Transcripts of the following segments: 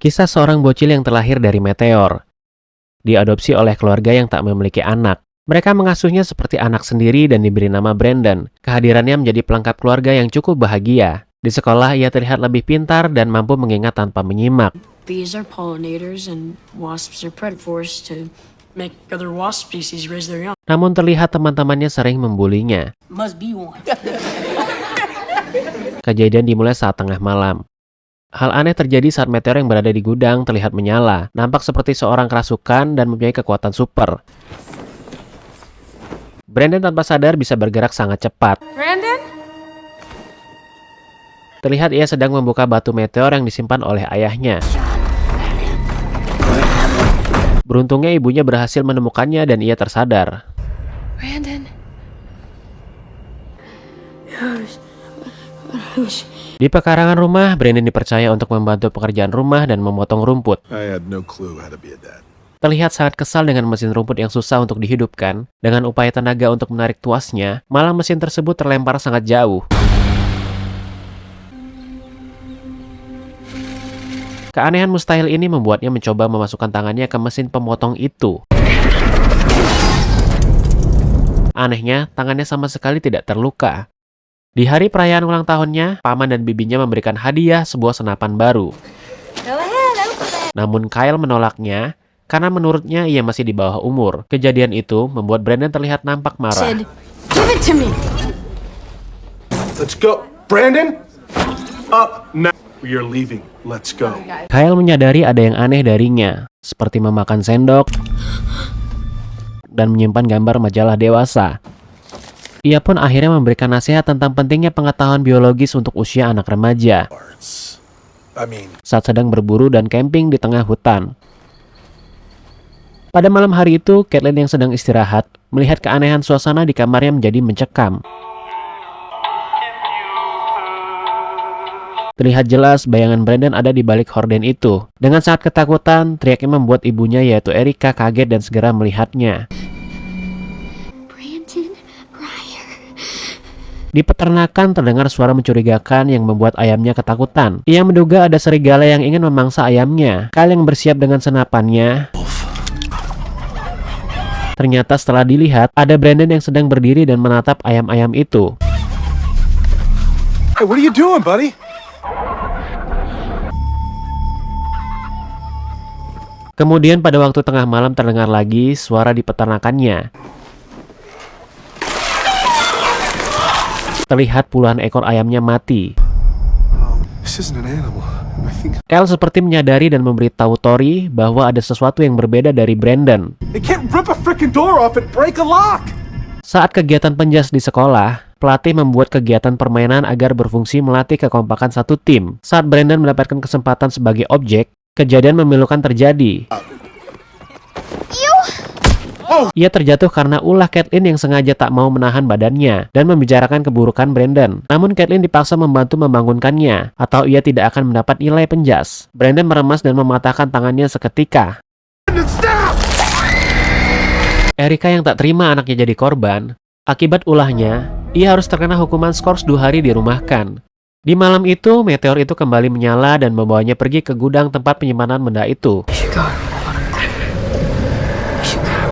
Kisah seorang bocil yang terlahir dari meteor. Diadopsi oleh keluarga yang tak memiliki anak. Mereka mengasuhnya seperti anak sendiri dan diberi nama Brandon. Kehadirannya menjadi pelengkap keluarga yang cukup bahagia. Di sekolah, ia terlihat lebih pintar dan mampu mengingat tanpa menyimak. Bees are pollinators and wasps are predators to make other wasp species raise their young. Namun terlihat teman-temannya sering membulinya. Must be one. Kejadian dimulai saat tengah malam. Hal aneh terjadi saat meteor yang berada di gudang terlihat menyala, nampak seperti seorang kerasukan dan mempunyai kekuatan super. Brandon tanpa sadar bisa bergerak sangat cepat. Brandon? Terlihat ia sedang membuka batu meteor yang disimpan oleh ayahnya. Beruntungnya ibunya berhasil menemukannya dan ia tersadar. Brandon. Di pekarangan rumah, Brandon dipercaya untuk membantu pekerjaan rumah dan memotong rumput. I had no clue how to be a dad. Terlihat sangat kesal dengan mesin rumput yang susah untuk dihidupkan. Dengan upaya tenaga untuk menarik tuasnya, malah mesin tersebut terlempar sangat jauh. Keanehan mustahil ini membuatnya mencoba memasukkan tangannya ke mesin pemotong itu. Anehnya, tangannya sama sekali tidak terluka. Di hari perayaan ulang tahunnya, paman dan bibinya memberikan hadiah sebuah senapan baru. Namun Kyle menolaknya karena menurutnya ia masih di bawah umur. Kejadian itu membuat Brandon terlihat nampak marah. Said, give it to me. Let's go. Brandon? Now. We are leaving. Let's go. Kyle menyadari ada yang aneh darinya, seperti memakan sendok dan menyimpan gambar majalah dewasa. Ia pun akhirnya memberikan nasihat tentang pentingnya pengetahuan biologis untuk usia anak remaja saat sedang berburu dan camping di tengah hutan. Pada malam hari itu, Caitlin yang sedang istirahat melihat keanehan suasana di kamarnya menjadi mencekam. Terlihat jelas bayangan Brandon ada di balik horden itu. Dengan sangat ketakutan, teriaknya membuat ibunya yaitu Erica kaget dan segera melihatnya. Di peternakan terdengar suara mencurigakan yang membuat ayamnya ketakutan. Ia menduga ada serigala yang ingin memangsa ayamnya. Kyle yang bersiap dengan senapannya. Ternyata setelah dilihat, ada Brandon yang sedang berdiri dan menatap ayam-ayam itu. Hey, what are you doing, buddy? Kemudian pada waktu tengah malam terdengar lagi suara di peternakannya. Terlihat puluhan ekor ayamnya mati. This isn't an animal. I think Kyle seperti menyadari dan memberitahu Tori bahwa ada sesuatu yang berbeda dari Brandon. they can't rip a freaking door off and break a lock. Saat kegiatan penjas di sekolah, pelatih membuat kegiatan permainan agar berfungsi melatih kekompakan satu tim. Saat Brandon mendapatkan kesempatan sebagai objek, kejadian memilukan terjadi. Ia terjatuh karena ulah Caitlin yang sengaja tak mau menahan badannya dan membicarakan keburukan Brandon. Namun Caitlin dipaksa membantu membangunkannya, atau ia tidak akan mendapat nilai penjas. Brandon meremas dan mematahkan tangannya seketika. Erica yang tak terima anaknya jadi korban, akibat ulahnya, ia harus terkena hukuman skors 2 hari dirumahkan. Di malam itu, meteor itu kembali menyala dan membawanya pergi ke gudang tempat penyimpanan benda itu.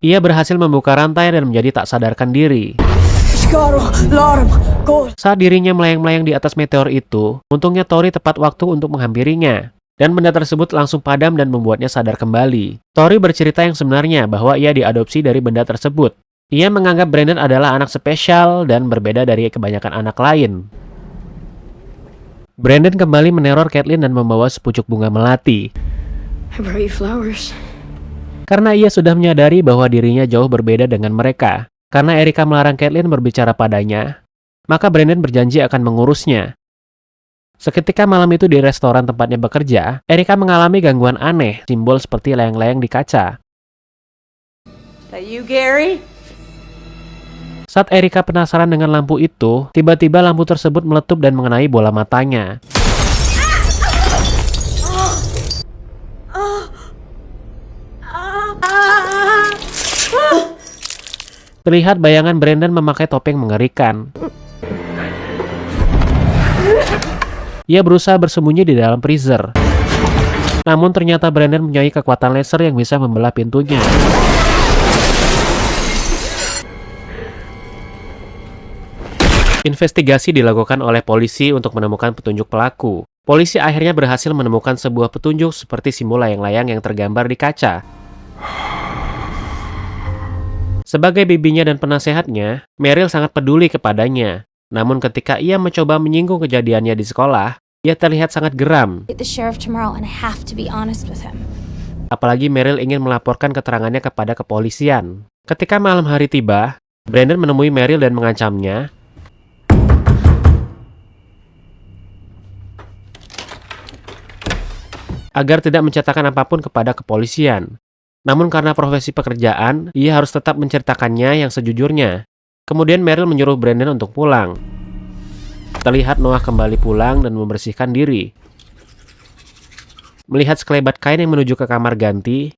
Ia berhasil membuka rantai dan menjadi tak sadarkan diri. Saat dirinya melayang-melayang di atas meteor itu, untungnya Tori tepat waktu untuk menghampirinya. Dan benda tersebut langsung padam dan membuatnya sadar kembali. Tori bercerita yang sebenarnya bahwa ia diadopsi dari benda tersebut. Ia menganggap Brandon adalah anak spesial dan berbeda dari kebanyakan anak lain. Brandon kembali meneror Caitlin dan membawa sepucuk bunga melati. I brought you flowers. Karena ia sudah menyadari bahwa dirinya jauh berbeda dengan mereka. Karena Erica melarang Caitlin berbicara padanya, maka Brandon berjanji akan mengurusnya. Seketika malam itu di restoran tempatnya bekerja, Erica mengalami gangguan aneh, simbol seperti layang-layang di kaca. That you, Gary? Saat Erica penasaran dengan lampu itu, tiba-tiba lampu tersebut meletup dan mengenai bola matanya. Terlihat bayangan Brandon memakai topeng mengerikan. Ia berusaha bersembunyi di dalam freezer. Namun ternyata Brandon mempunyai kekuatan laser yang bisa membelah pintunya. Investigasi dilakukan oleh polisi untuk menemukan petunjuk pelaku. Polisi akhirnya berhasil menemukan sebuah petunjuk seperti simbol layang-layang yang tergambar di kaca. Sebagai bibinya dan penasehatnya, Meryl sangat peduli kepadanya. Namun ketika ia mencoba menyinggung kejadiannya di sekolah, ia terlihat sangat geram. The sheriff tomorrow and I have to be honest with him. Apalagi Meryl ingin melaporkan keterangannya kepada kepolisian. Ketika malam hari tiba, Brandon menemui Meryl dan mengancamnya agar tidak menceritakan apapun kepada kepolisian. Namun karena profesi pekerjaan, ia harus tetap menceritakannya yang sejujurnya. Kemudian Meryl menyuruh Brandon untuk pulang. Terlihat Noah kembali pulang dan membersihkan diri. Melihat sekelebat kain yang menuju ke kamar ganti,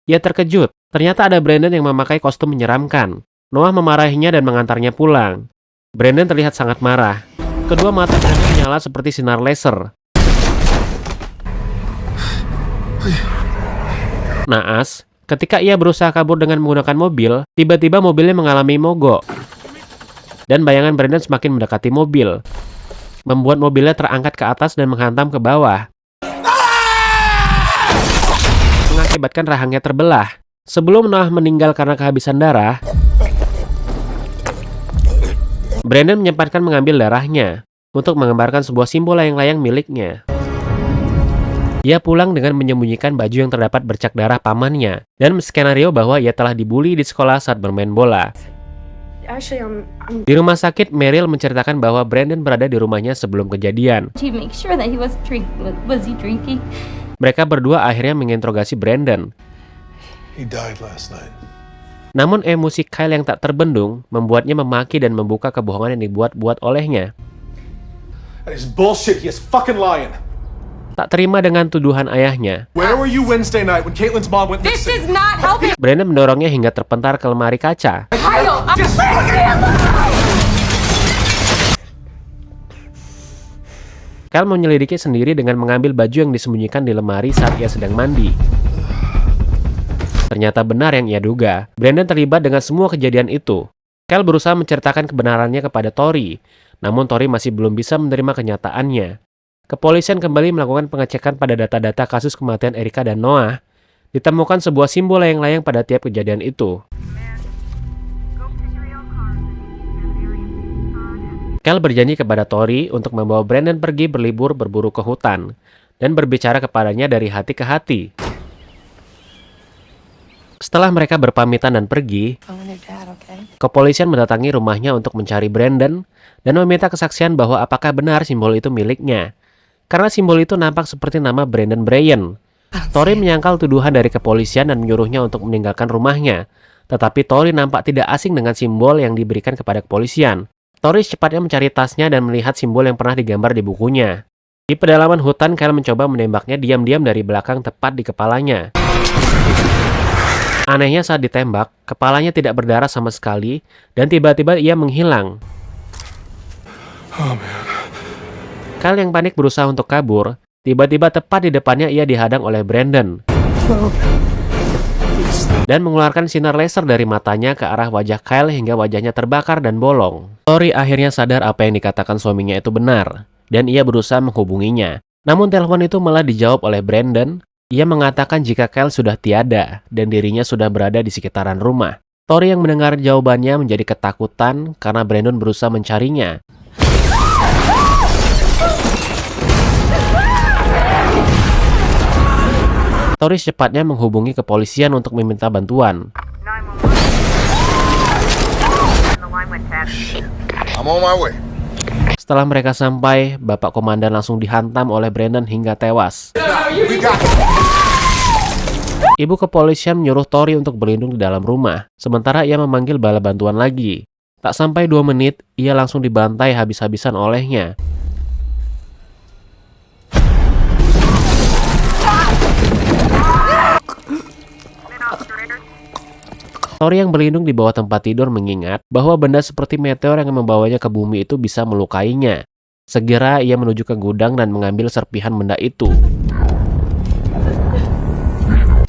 ia terkejut. Ternyata ada Brandon yang memakai kostum menyeramkan. Noah memarahinya dan mengantarnya pulang. Brandon terlihat sangat marah. Kedua mata Brandon menyala seperti sinar laser. Naas, ketika ia berusaha kabur dengan menggunakan mobil, tiba-tiba mobilnya mengalami mogok. Dan bayangan Brandon semakin mendekati mobil, membuat mobilnya terangkat ke atas dan menghantam ke bawah, mengakibatkan rahangnya terbelah. Sebelum Noah meninggal karena kehabisan darah, Brandon menyempatkan mengambil darahnya untuk menggambarkan sebuah simbol layang-layang miliknya. Ia pulang dengan menyembunyikan baju yang terdapat bercak darah pamannya dan skenario bahwa ia telah dibully di sekolah saat bermain bola. Actually, I'm Di rumah sakit, Meryl menceritakan bahwa Brandon berada di rumahnya sebelum kejadian. To make sure that he was he drinking? Mereka berdua akhirnya menginterogasi Brandon. He died last night. Namun emosi Kyle yang tak terbendung membuatnya memaki dan membuka kebohongan yang dibuat-buat olehnya. That is bullshit. He is fucking lying. Tak terima dengan tuduhan ayahnya, Where were you Wednesday night when Caitlin's mom went This missing? is not helping. Brandon mendorongnya hingga terpentar ke lemari kaca. Kyle, Just Kyle menyelidiki sendiri dengan mengambil baju yang disembunyikan di lemari saat ia sedang mandi. Ternyata benar yang ia duga. Brandon terlibat dengan semua kejadian itu. Kyle berusaha menceritakan kebenarannya kepada Tori, namun Tori masih belum bisa menerima kenyataannya. Kepolisian kembali melakukan pengecekan pada data-data kasus kematian Erica dan Noah. Ditemukan sebuah simbol layang-layang pada tiap kejadian itu. Kyle berjanji kepada Tori untuk membawa Brandon pergi berlibur berburu ke hutan dan berbicara kepadanya dari hati ke hati. Setelah mereka berpamitan dan pergi, kepolisian mendatangi rumahnya untuk mencari Brandon dan meminta kesaksian bahwa apakah benar simbol itu miliknya. Karena simbol itu nampak seperti nama Brandon Bryan. Tori menyangkal tuduhan dari kepolisian dan menyuruhnya untuk meninggalkan rumahnya. Tetapi Tori nampak tidak asing dengan simbol yang diberikan kepada kepolisian. Tori secepatnya mencari tasnya dan melihat simbol yang pernah digambar di bukunya. Di pedalaman hutan, Kyle mencoba menembaknya diam-diam dari belakang tepat di kepalanya. Anehnya saat ditembak, kepalanya tidak berdarah sama sekali dan tiba-tiba ia menghilang. Kyle yang panik berusaha untuk kabur. Tiba-tiba tepat di depannya ia dihadang oleh Brandon dan mengeluarkan sinar laser dari matanya ke arah wajah Kyle hingga wajahnya terbakar dan bolong. Tori akhirnya sadar apa yang dikatakan suaminya itu benar dan ia berusaha menghubunginya. Namun telepon itu malah dijawab oleh Brandon. Ia mengatakan jika Kyle sudah tiada dan dirinya sudah berada di sekitaran rumah. Tori yang mendengar jawabannya menjadi ketakutan karena Brandon berusaha mencarinya. Tori secepatnya menghubungi kepolisian untuk meminta bantuan. I'm on my way. Setelah mereka sampai, Bapak Komandan langsung dihantam oleh Brandon hingga tewas. Ibu kepolisian menyuruh Tori untuk berlindung di dalam rumah, sementara ia memanggil bala bantuan lagi. Tak sampai 2 menit, ia langsung dibantai habis-habisan olehnya. Tori yang berlindung di bawah tempat tidur mengingat bahwa benda seperti meteor yang membawanya ke bumi itu bisa melukainya. Segera ia menuju ke gudang dan mengambil serpihan benda itu.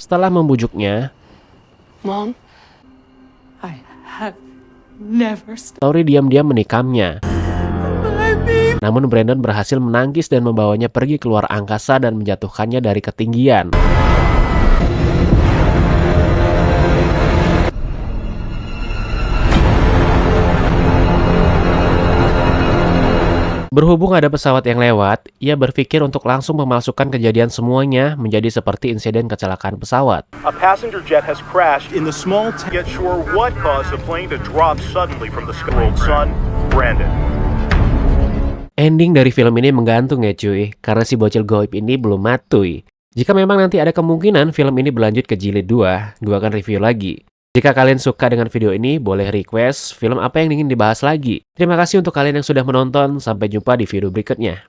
Setelah membujuknya, Mom? I have never Tori diam-diam menikamnya. Namun Brandon berhasil menangkis dan membawanya pergi keluar angkasa dan menjatuhkannya dari ketinggian. Berhubung ada pesawat yang lewat, ia berpikir untuk langsung memalsukan kejadian semuanya menjadi seperti insiden kecelakaan pesawat. A passenger jet has crashed in the small town. Get sure what caused the plane to drop suddenly from the sky. Son, Brandon. Ending dari film ini menggantung ya cuy, karena si bocil goib ini belum mati. Jika memang nanti ada kemungkinan film ini berlanjut ke jilid 2, gue akan review lagi. Jika kalian suka dengan video ini, boleh request film apa yang ingin dibahas lagi. Terima kasih untuk kalian yang sudah menonton, sampai jumpa di video berikutnya.